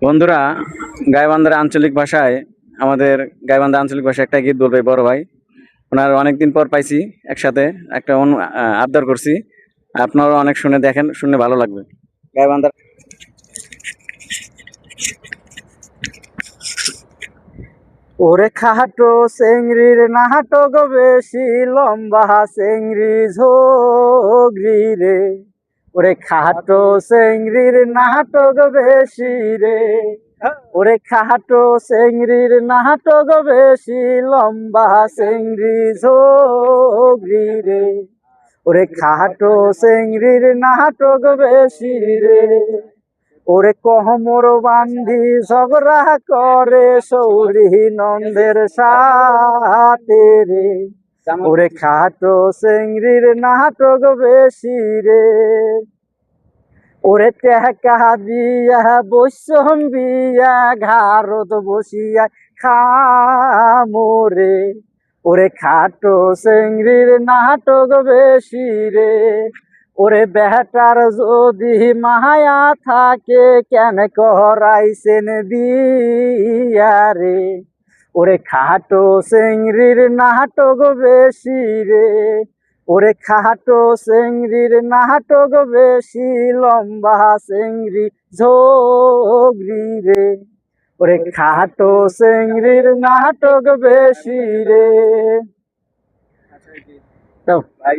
বন্ধুরা, গাইবান্ধার আঞ্চলিক ভাষায় আমাদের গাইবান্ধা আঞ্চলিক ভাষায় একটা গীত বলবে বড় ভাই। ওনার অনেকদিন পর পাইছি একসাথে একটা আবদার করছি। আপনারা অনেক শুনে দেখেন, শুনে ভালো লাগবে। গাইবান্ধার ওরে খাটো চেংড়ির নাটক বেশি লম্বা চেংড়ি ঝগড়ি রে। ওরে খাটো চেংড়ির নাটক বেশি রে। ওরে খাটো চেংড়ির নাটক বেশি লম্বা চেংড়ি ঝগড়ি রে। ওরে খাটো চেংড়ির নাটক বেশি রে। ওরে কহমর বান্ধি ঝগড়া করে সৌরি নন্দের সাথে রে। ওরে খাটো চেংড়ির নাটক বেশি রে। ওরে টেকা দিয়া বৈষম বিয়া ঘারত বসিয়া খামরে। ওরে খাটো চেংড়ির নাটক বেশি রে। ওরে বেটার যদি মায়া থাকে কেন করাইছেন বিয়া রে। ওরে খাটো চেংড়ির নাটক বেশি রে। ওরে খাটো চেংড়ির নাটক বেশি লম্বা চেংড়ি ঝগড়ি রে। ওরে খাটো চেংড়ির নাটক বেশি রে। তো ভাই